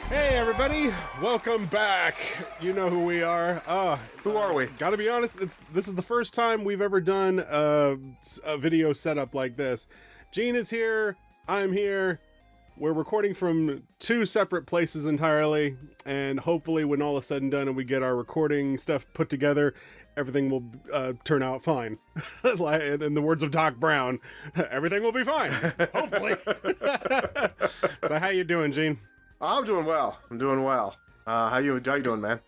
Hey everybody, welcome back. You know who we are. Who are we? Gotta be honest, this is the first time we've ever done a video setup like this. Gene is here, I'm here. We're recording from two separate places entirely, and hopefully when all is said and done and we get our recording stuff put together, everything will turn out fine. In the words of Doc Brown, everything will be fine, hopefully. So how you doing, Gene? I'm doing well. How you doing, man?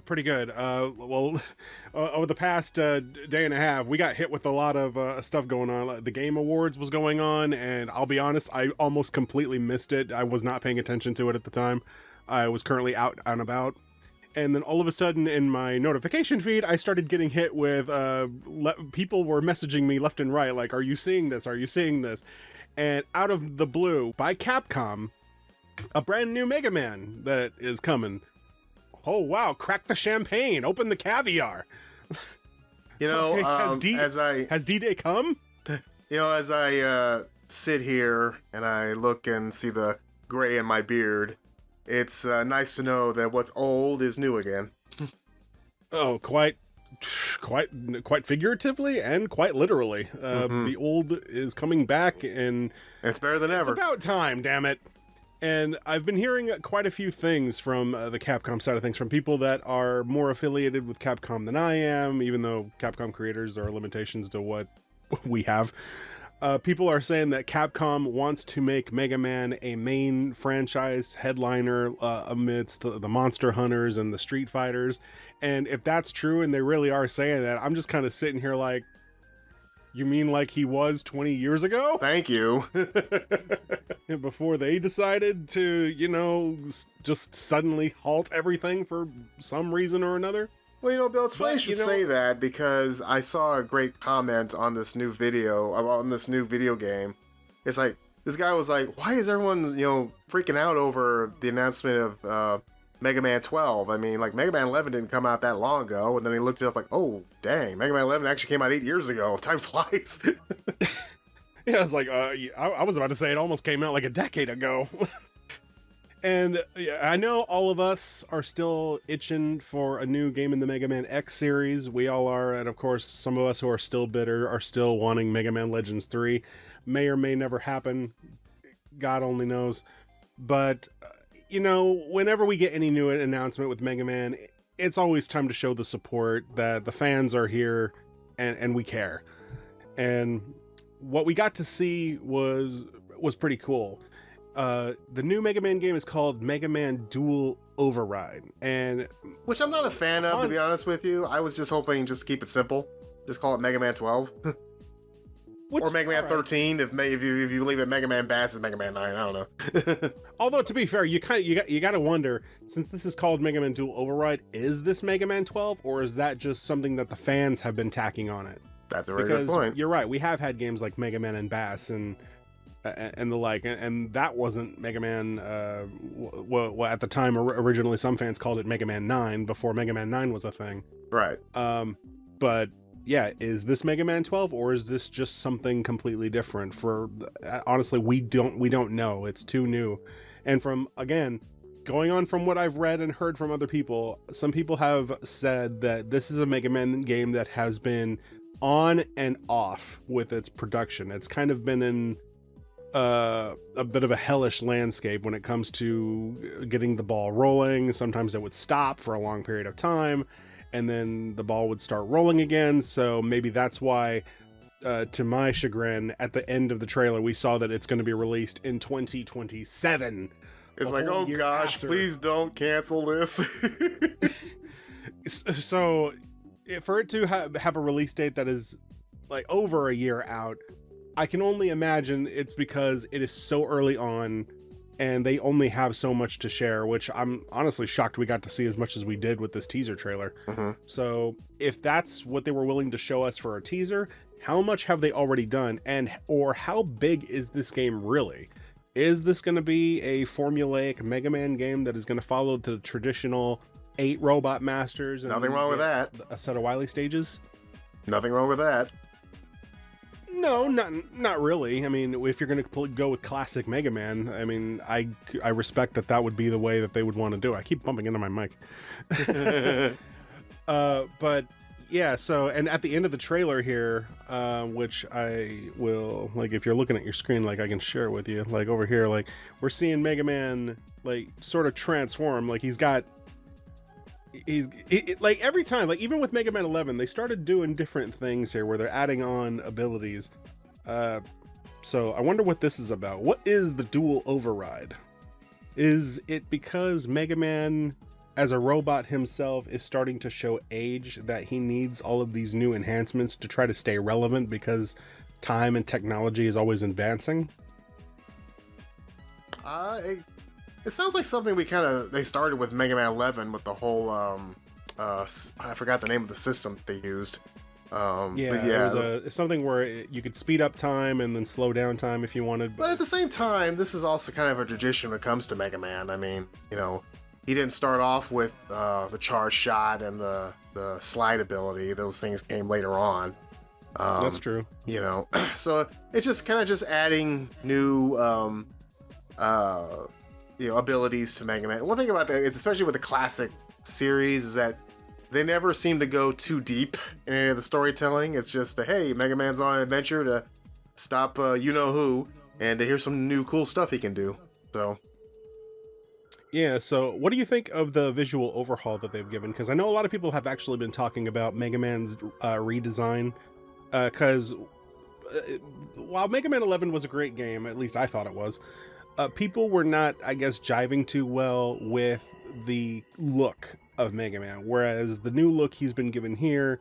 Pretty good. Well, over the past day and a half, we got hit with a lot of stuff going on. The Game Awards was going on, and I'll be honest, I almost completely missed it. I was not paying attention to it at the time. I was currently out and about. And then all of a sudden, in my notification feed, I started getting hit with people were messaging me left and right, like, "Are you seeing this? Are you seeing this?" And out of the blue, by Capcom, a brand new MegaMan that is coming. Oh wow, crack the champagne, open the caviar. You know, has D-Day come? As I sit here and I look and see the gray in my beard, it's nice to know that what's old is new again. Oh, quite figuratively and quite literally. The old is coming back, and it's better than ever. It's about time, damn it. And I've been hearing quite a few things from the Capcom side of things, from people that are more affiliated with Capcom than I am, even though Capcom creators, there are limitations to what we have. People are saying that Capcom wants to make Mega Man a main franchise headliner amidst the Monster Hunters and the Street Fighters. And if that's true, and they really are saying that, I'm just kind of sitting here like, you mean like he was 20 years ago? Thank you. Before they decided to, just suddenly halt everything for some reason or another? Well, Bill, it's funny you should say that, because I saw a great comment on this new video, on this new video game. It's like, this guy was like, why is everyone, freaking out over the announcement of Mega Man 12? I mean, like, Mega Man 11 didn't come out that long ago, and then he looked it up like, oh, dang, Mega Man 11 actually came out 8 years ago. Time flies. Yeah, it's like, I was about to say it almost came out like a decade ago. And I know all of us are still itching for a new game in the Mega Man X series. We all are, and of course, some of us who are still bitter are still wanting Mega Man Legends 3. May or may never happen. God only knows. But, whenever we get any new announcement with Mega Man, it's always time to show the support that the fans are here and we care. And what we got to see was pretty cool. The new Mega Man game is called Mega Man Dual Override, and which I'm not a fan of, to be honest with you. I was just hoping just to keep it simple. Just call it Mega Man 12. Or Mega Man 13, if you believe it, Mega Man Bass is Mega Man 9, I don't know. Although, to be fair, you gotta wonder, since this is called Mega Man Dual Override, is this Mega Man 12, or is that just something that the fans have been tacking on it? That's a very good point. You're right, we have had games like Mega Man and Bass and the like, and that wasn't Mega Man, well, at the time, originally some fans called it Mega Man 9, before Mega Man 9 was a thing. Right. But yeah, is this Mega Man 12, or is this just something completely different? Honestly, we don't know. It's too new. And going on from what I've read and heard from other people, some people have said that this is a Mega Man game that has been on and off with its production. It's kind of been in a bit of a hellish landscape when it comes to getting the ball rolling. Sometimes it would stop for a long period of time, and then the ball would start rolling again. So maybe that's why, to my chagrin, at the end of the trailer, we saw that it's going to be released in 2027. It's like, oh gosh, please don't cancel this. So, for it to have a release date that is like over a year out, I can only imagine it's because it is so early on and they only have so much to share, which I'm honestly shocked we got to see as much as we did with this teaser trailer. So if that's what they were willing to show us for a teaser, how much have they already done? Or how big is this game really? Is this going to be a formulaic Mega Man game that is going to follow the traditional 8 robot masters? And nothing wrong with that. A set of Wily stages? Nothing wrong with that. No, not really. I mean, if you're going to go with classic Mega Man, I mean, I respect that would be the way that they would want to do it. I keep bumping into my mic. But yeah, so, and at the end of the trailer here, which I will, like, if you're looking at your screen, like, I can share it with you, like, over here, like, we're seeing Mega Man, like, sort of transform, like, like, every time, like, even with Mega Man 11, they started doing different things here, where they're adding on abilities, so I wonder what this is about. What is the dual override? Is it because Mega Man as a robot himself is starting to show age, that he needs all of these new enhancements to try to stay relevant because time and technology is always advancing? It sounds like something they started with Mega Man 11 with the whole I forgot the name of the system they used. It was something where you could speed up time and then slow down time if you wanted. But at the same time, this is also kind of a tradition when it comes to Mega Man. I mean, you know, he didn't start off with the charge shot and the slide ability. Those things came later on. That's true. You know, so it's just kind of just adding new abilities to Mega Man. One thing about that is, especially with the classic series, is that they never seem to go too deep in any of the storytelling. It's just hey, Mega Man's on an adventure to stop you-know-who, and here's some new cool stuff he can do. So... yeah, so what do you think of the visual overhaul that they've given? Because I know a lot of people have actually been talking about Mega Man's redesign, because while Mega Man 11 was a great game, at least I thought it was, people were not, I guess, jiving too well with the look of Mega Man, whereas the new look he's been given here,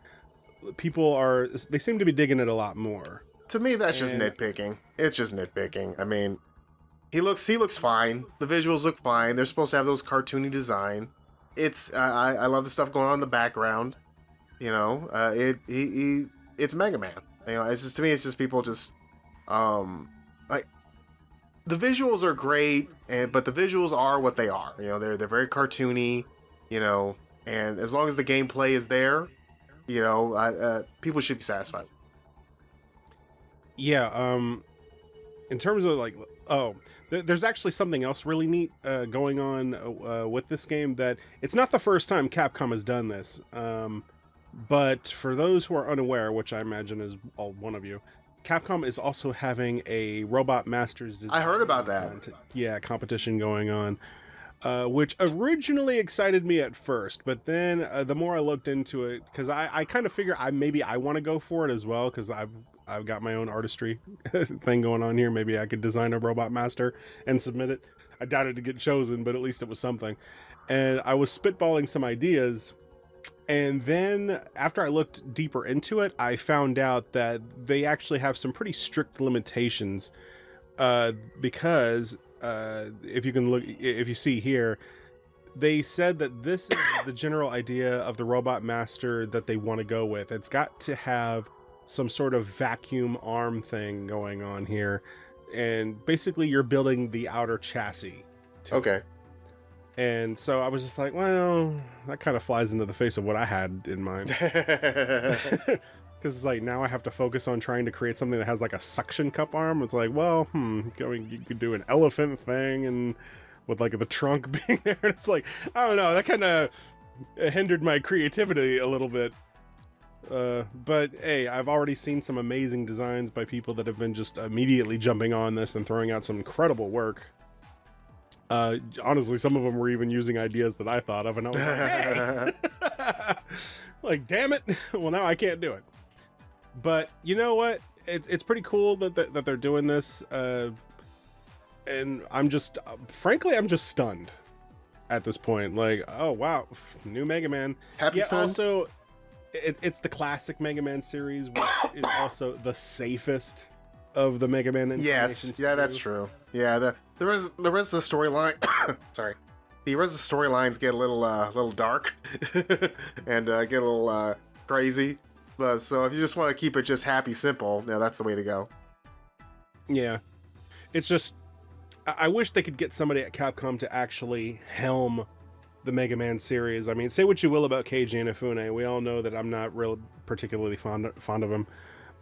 they seem to be digging it a lot more. To me, that's just nitpicking. It's just nitpicking. I mean... He looks fine. The visuals look fine. They're supposed to have those cartoony design. It's I love the stuff going on in the background. You know, it's Mega Man. You know, it's just, to me, it's just people just like, the visuals are great, but the visuals are what they are. You know, they're very cartoony. You know, and as long as the gameplay is there, you know, people should be satisfied. Yeah. In terms of like, there's actually something else really neat going on with this game, that it's not the first time Capcom has done this. But for those who are unaware, which I imagine is all one of you, Capcom is also having a Robot Masters Design, I heard about that. Competition going on, which originally excited me at first, but then the more I looked into it, because I kind of figure maybe I want to go for it as well, because I've got my own artistry thing going on here. Maybe I could design a Robot Master and submit it. I doubted it'd get chosen, but at least it was something. And I was spitballing some ideas, and then after I looked deeper into it, I found out that they actually have some pretty strict limitations, because if you see here, they said that this is the general idea of the Robot Master that they want to go with. It's got to have some sort of vacuum arm thing going on here, and basically you're building the outer chassis. Okay. And so I was just like, well, that kind of flies into the face of what I had in mind. Because it's like, now I have to focus on trying to create something that has like a suction cup arm. It's like, well, you could do an elephant thing, and with like the trunk being there. It's like, I don't know, that kind of hindered my creativity a little bit. But hey, I've already seen some amazing designs by people that have been just immediately jumping on this and throwing out some incredible work. Honestly, some of them were even using ideas that I thought of, and I was like, hey! Like, damn it! Well, now I can't do it. But you know what? It's pretty cool that they're doing this, and I'm just, frankly, I'm just stunned at this point. Like, oh wow, new Mega Man. Happy son? Also, it's the classic Mega Man series, which is also the safest of the Mega Man incarnations. Yes, yeah, that's true. Yeah, the rest of the storyline. Sorry, the rest of the storylines get a little dark and get a little crazy. But so if you just want to keep it just happy, simple, yeah, that's the way to go. Yeah, it's just, I wish they could get somebody at Capcom to actually helm the Mega Man series. I mean, say what you will about Keiji Inafune, we all know that I'm not real particularly fond of him,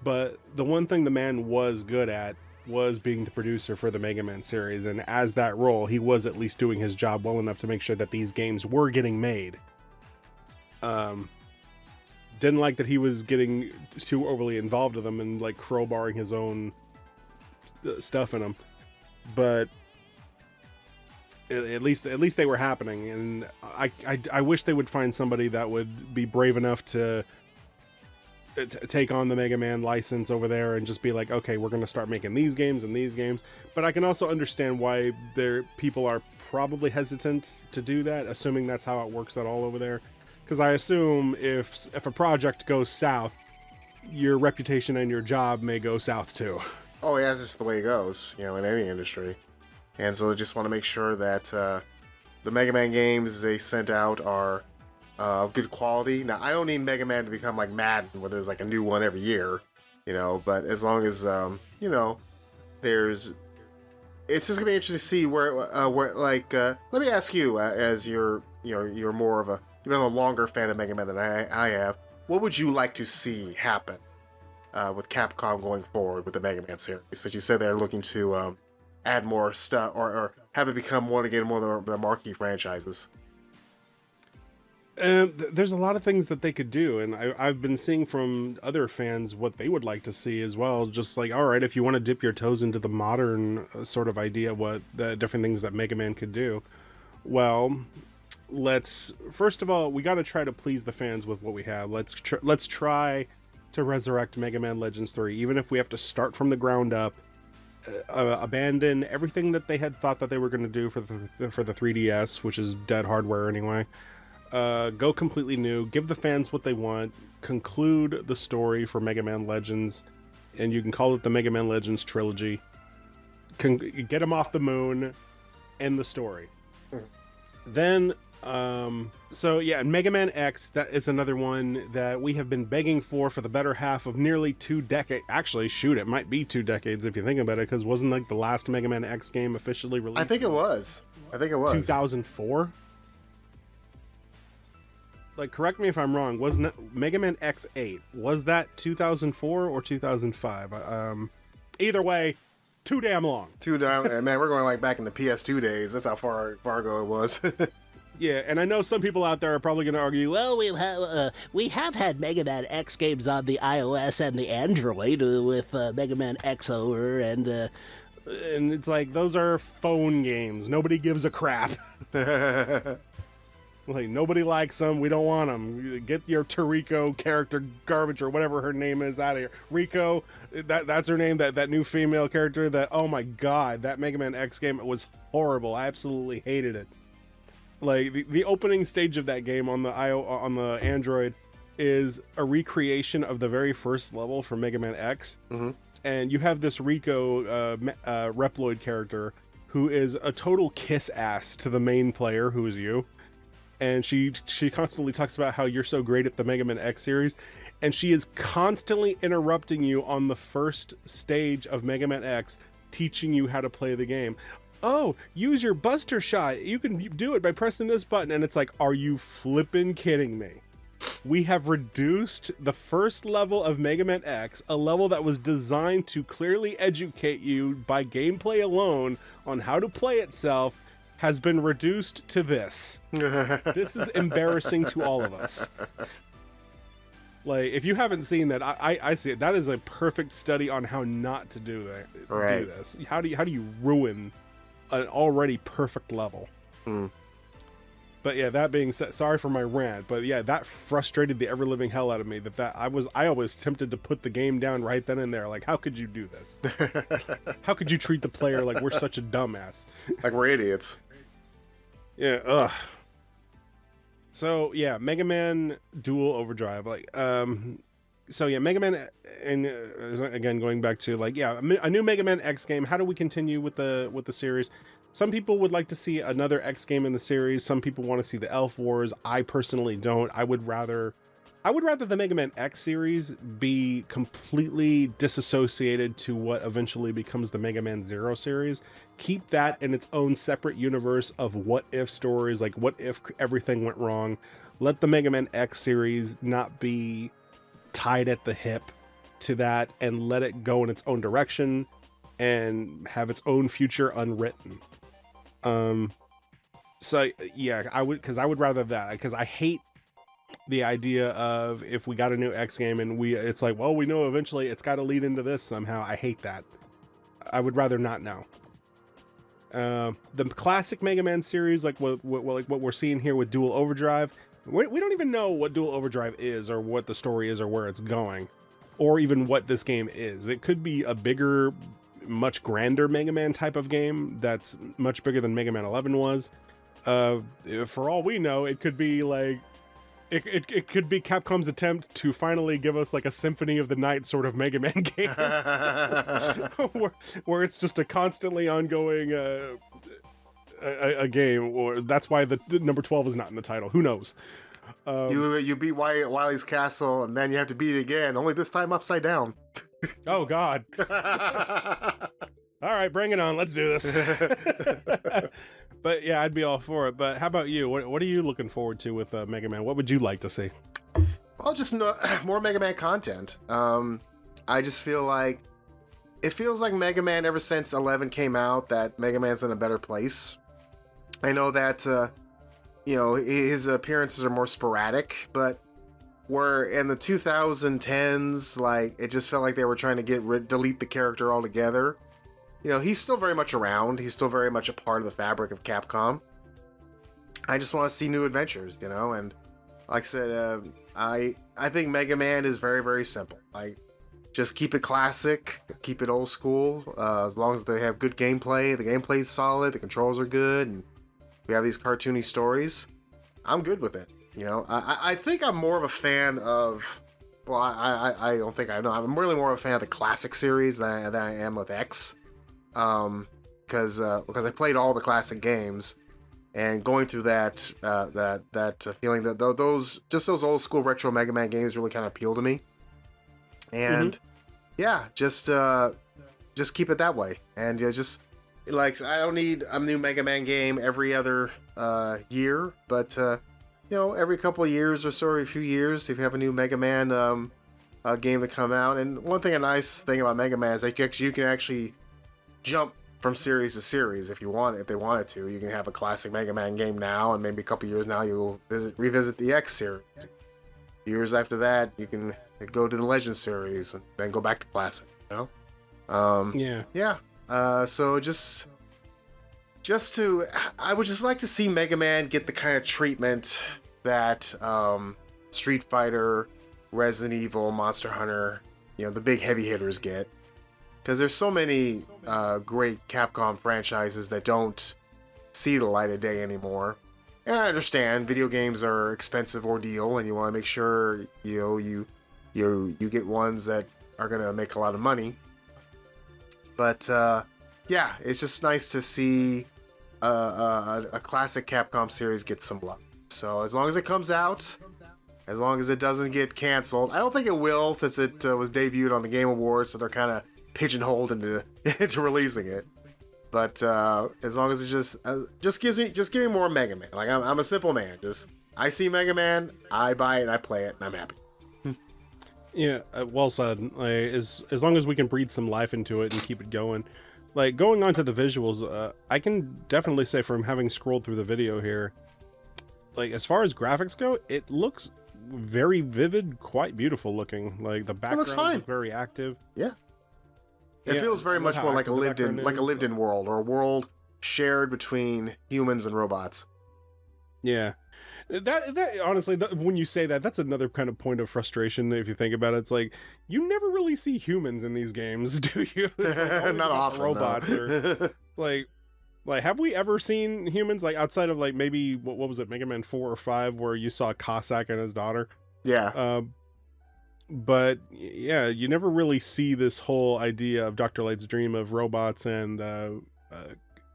But the one thing the man was good at was being the producer for the Mega Man series, and as that role, he was at least doing his job well enough to make sure that these games were getting made. Didn't like that he was getting too overly involved with them and like crowbarring his own stuff in them, but at least they were happening, and I wish they would find somebody that would be brave enough to take on the Mega Man license over there and just be like, okay, we're going to start making these games and these games. But I can also understand why people are probably hesitant to do that, assuming that's how it works at all over there. Because I assume if a project goes south, your reputation and your job may go south too. Oh yeah, that's just the way it goes, in any industry. And so they just want to make sure that the Mega Man games they sent out are good quality. Now, I don't need Mega Man to become like Madden, where there's like a new one every year, but as long as, there's... It's just gonna be interesting to see where let me ask you, as you're more of you've been a longer fan of Mega Man than I have, what would you like to see happen with Capcom going forward with the Mega Man series? Since you said they're looking to add more stuff or have it become one of the marquee franchises. There's a lot of things that they could do, and I've been seeing from other fans what they would like to see as well. Just like, all right, if you want to dip your toes into the modern sort of idea, what the different things that Mega Man could do, well, first of all, we got to try to please the fans with what we have. Let's try to resurrect Mega Man Legends 3, even if we have to start from the ground up, abandon everything that they had thought that they were going to do for the 3DS, which is dead hardware anyway. Go completely new, give the fans what they want, conclude the story for Mega Man Legends, and you can call it the Mega Man Legends trilogy. Get them off the moon, end the story. Then, so yeah, Mega Man X, that is another one that we have been begging for the better half of nearly 2 decades. Actually, shoot, it might be 2 decades if you think about it, because wasn't like the last Mega Man X game officially released? I think it was. 2004? Like, correct me if I'm wrong, wasn't Mega Man X8, was that 2004 or 2005? Either way, too damn long. Man, we're going like back in the PS2 days. That's how far ago it was. Yeah, and I know some people out there are probably going to argue, well, we have had Mega Man X games on the iOS and the Android with Mega Man X over, and it's like, those are phone games. Nobody gives a crap. Like, nobody likes them. We don't want them. Get your Toriko character garbage or whatever her name is out of here. Rico, that's her name. That new female character. That, oh my god, that Mega Man X game was horrible. I absolutely hated it. Like, the opening stage of that game on the Android is a recreation of the very first level for Mega Man X. Mm-hmm. And you have this Rico Reploid character who is a total kiss ass to the main player, who is you. And she constantly talks about how you're so great at the Mega Man X series, and she is constantly interrupting you on the first stage of Mega Man X, teaching you how to play the game. Oh, use your Buster Shot. You can do it by pressing this button. And it's like, are you flippin' kidding me? We have reduced the first level of Mega Man X, a level that was designed to clearly educate you by gameplay alone on how to play itself, has been reduced to this. This is embarrassing to all of us. Like, if you haven't seen that, I see it. That is a perfect study on how not to do that. Right. Do this. How do you ruin an already perfect level? But yeah, that being said, sorry for my rant, but yeah, that frustrated the ever living hell out of me. I was tempted to put the game down right then and there. Like, how could you do this? How could you treat the player like we're such a dumbass? Like we're idiots. Yeah, ugh. So yeah, Mega Man Dual Overdrive, so yeah, Mega Man, and again going back to like, yeah, a new Mega Man X game. How do we continue with the series? Some people would like to see another X game in the series. Some people want to see the Elf Wars. I personally don't. I would rather the Mega Man X series be completely disassociated to what eventually becomes the Mega Man Zero series. Keep that in its own separate universe of what if stories, like what if everything went wrong. Let the Mega Man X series not be tied at the hip to that and let it go in its own direction and have its own future unwritten. So yeah, I would rather that, because I hate the idea of if we got a new X game and it's like, well, we know eventually it's got to lead into this somehow. I hate that. I would rather not know. The classic Mega Man series, like what we're seeing here with Dual Overdrive, we don't even know what Dual Overdrive is, or what the story is, or where it's going, or even what this game is. It could be a bigger, much grander Mega Man type of game that's much bigger than Mega Man 11 was. For all we know, it could be like it could be Capcom's attempt to finally give us like a Symphony of the Night sort of Mega Man game, where it's just a constantly ongoing a game. Or that's why the number 12 is not in the title. Who knows? You beat Wily's Castle, and then you have to beat it again. Only this time upside down. Oh God! All right, bring it on. Let's do this. But yeah, I'd be all for it. But how about you? What are you looking forward to with Mega Man? What would you like to see? Well, just more Mega Man content. I just feel like it feels like Mega Man ever since 11 came out, that Mega Man's in a better place. I know that his appearances are more sporadic, but where in the 2010s, like, it just felt like they were trying to delete the character altogether. He's still very much around. He's still very much a part of the fabric of Capcom. I just want to see new adventures, and like I said, I think Mega Man is very, very simple. Like, just keep it classic, keep it old school, as long as they have good gameplay, the gameplay's solid, the controls are good, and we have these cartoony stories. I'm good with it. I think I'm more of a fan of, well, I don't think I know. I'm really more of a fan of the classic series than I am with X. Because I played all the classic games, and going through that feeling that those old school retro Mega Man games really kind of appeal to me. And yeah, just keep it that way. And just like, I don't need a new Mega Man game every other year, but every couple of years or so, every few years, if you have a new Mega Man game to come out. And a nice thing about Mega Man is that you can actually jump from series to series if they wanted to. You can have a classic Mega Man game now, and maybe a couple years now you'll revisit the X series. Years after that, you can go to the Legend series and then go back to classic. Yeah. So I would just like to see Mega Man get the kind of treatment that Street Fighter, Resident Evil, Monster Hunter, the big heavy hitters get. Because there's so many great Capcom franchises that don't see the light of day anymore. And I understand video games are an expensive ordeal, and you want to make sure you get ones that are going to make a lot of money. But yeah, it's just nice to see a classic Capcom series get some love. So as long as it comes out, as long as it doesn't get canceled, I don't think it will, since it was debuted on the Game Awards, so they're kind of pigeonholed into releasing it. But as long as it just give me more Mega Man. Like, I'm a simple man. I see Mega Man, I buy it, I play it, and I'm happy. Yeah, well said. Like, as long as we can breathe some life into it and keep it going. Like, going on to the visuals, I can definitely say, from having scrolled through the video here, like, as far as graphics go, it looks very vivid, quite beautiful looking. Like, the backgrounds look very active. Yeah. It feels very much more like a lived-in world, or a world shared between humans and robots. Yeah. That honestly, when you say that, that's another kind of point of frustration. If you think about it, it's like, you never really see humans in these games, do you? It's like not often. Robots, no. Or like, have we ever seen humans, like, outside of, like, maybe what was it, Mega Man 4 or 5, where you saw Cossack and his daughter? Yeah. But yeah, you never really see this whole idea of Dr. Light's dream of robots and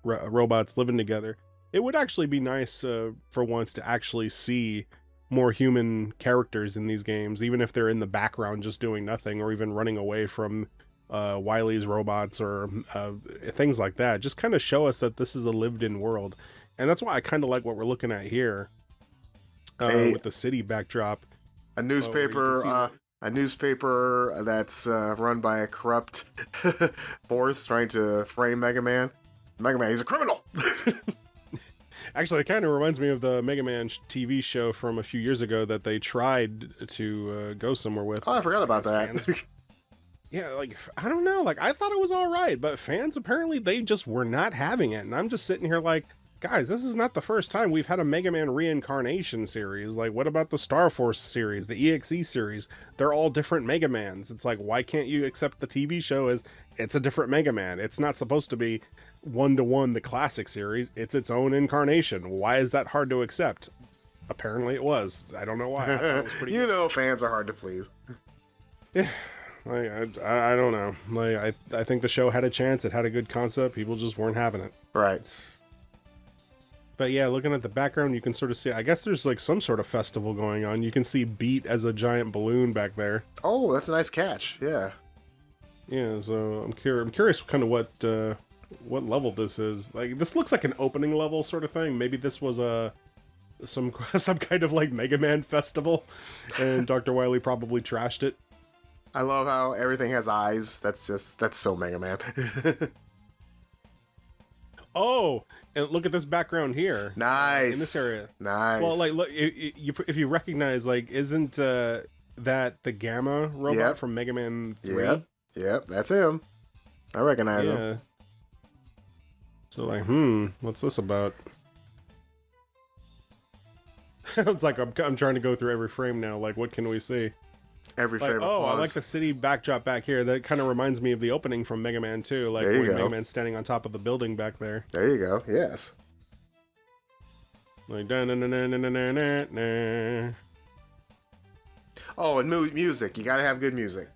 robots living together. It would actually be nice for once to actually see more human characters in these games, even if they're in the background just doing nothing, or even running away from Wily's robots or things like that. Just kind of show us that this is a lived-in world. And that's why I kind of like what we're looking at here with the city backdrop. A newspaper a newspaper that's run by a corrupt force trying to frame Mega Man. Mega Man, he's a criminal. Actually, it kind of reminds me of the Mega Man TV show from a few years ago that they tried to go somewhere with. Oh, I forgot about that. Yeah, like, I don't know. Like, I thought it was all right, but fans, apparently, they just were not having it. And I'm just sitting here like, guys, this is not the first time we've had a Mega Man reincarnation series. Like, what about the Star Force series, the EXE series? They're all different Mega Mans. It's like, why can't you accept the TV show as it's a different Mega Man? It's not supposed to be one-to-one the classic series. It's its own incarnation. Why is that hard to accept? Apparently it was. I don't know why. I thought it was pretty You know, fans are hard to please. Yeah. Like, I don't know. Like, I think the show had a chance. It had a good concept. People just weren't having it. Right. But yeah, looking at the background, you can sort of see, I guess there's like some sort of festival going on. You can see Beat as a giant balloon back there. Oh, that's a nice catch. Yeah. Yeah, so I'm curious kind of what level this is. Like, this looks like an opening level sort of thing. Maybe this was some kind of like Mega Man festival, and Dr. Wily probably trashed it. I love how everything has eyes. That's so Mega Man. Oh, and look at this background here. Nice. In this area. Nice. Well, like, look, if you recognize, like, isn't that the Gamma robot from Mega Man 3? Yep, that's him. I recognize him. So, like, what's this about? It's like I'm trying to go through every frame now. Like, what can we see? Every like, favorite oh, pause. I like the city backdrop back here. That kind of reminds me of the opening from Mega Man 2. Like, when Mega Man's standing on top of the building back there. There you go. Yes. Like, da-na-na-na-na-na-na. Oh, and music. You gotta have good music.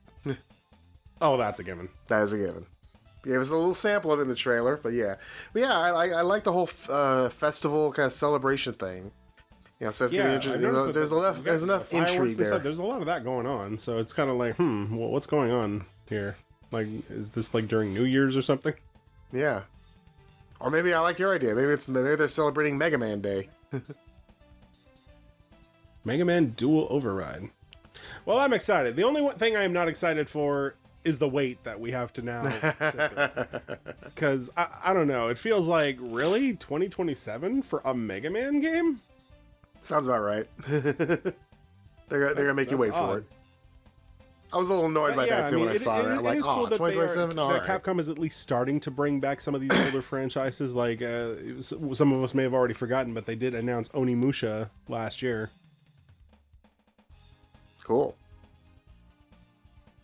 Oh, that's a given. That is a given. Gave us a little sample of it in the trailer, but yeah. But yeah, I like the whole festival kind of celebration thing. You know, so it's gonna be interesting. There's enough intrigue there. There's a lot of that going on, so it's kind of like, well, what's going on here? Like, is this like during New Year's or something? Yeah. Or maybe I like your idea. Maybe they're celebrating Mega Man Day. Mega Man Dual Override. Well, I'm excited. The only thing I am not excited for is the wait that we have to now. Because, I don't know, it feels like, really? 2027 for a Mega Man game? Sounds about right. They're gonna make you wait for it. I was a little annoyed by that too when I saw that. Like, oh, 2027? That Capcom is at least starting to bring back some of these older franchises. Like, some of us may have already forgotten, but they did announce Onimusha last year. Cool.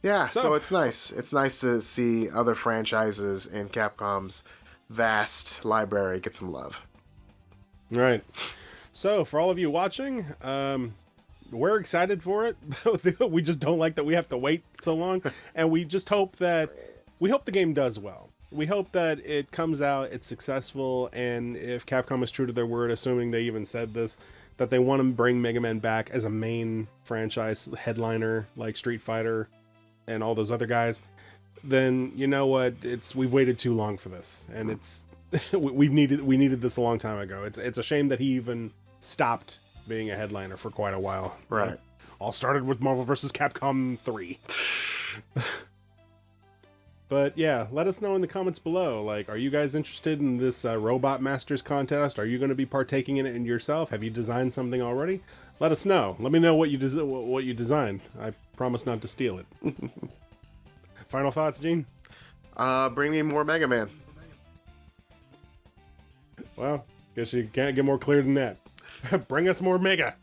Yeah, so it's nice. It's nice to see other franchises in Capcom's vast library get some love. Right. So, for all of you watching, we're excited for it. We just don't like that we have to wait so long, and we just hope the game does well. We hope that it comes out, it's successful, and if Capcom is true to their word, assuming they even said this, that they want to bring Mega Man back as a main franchise headliner like Street Fighter and all those other guys, then you know what? We've waited too long for this, and we needed this a long time ago. It's a shame that he even stopped being a headliner for quite a while. Right. All started with Marvel vs. Capcom 3. But yeah, let us know in the comments below. Like, are you guys interested in this Robot Masters contest? Are you going to be partaking in it yourself? Have you designed something already? Let us know. Let me know what you designed. I promise not to steal it. Final thoughts, Gene? Bring me more Mega Man. Well, guess you can't get more clear than that. Bring us more Mega.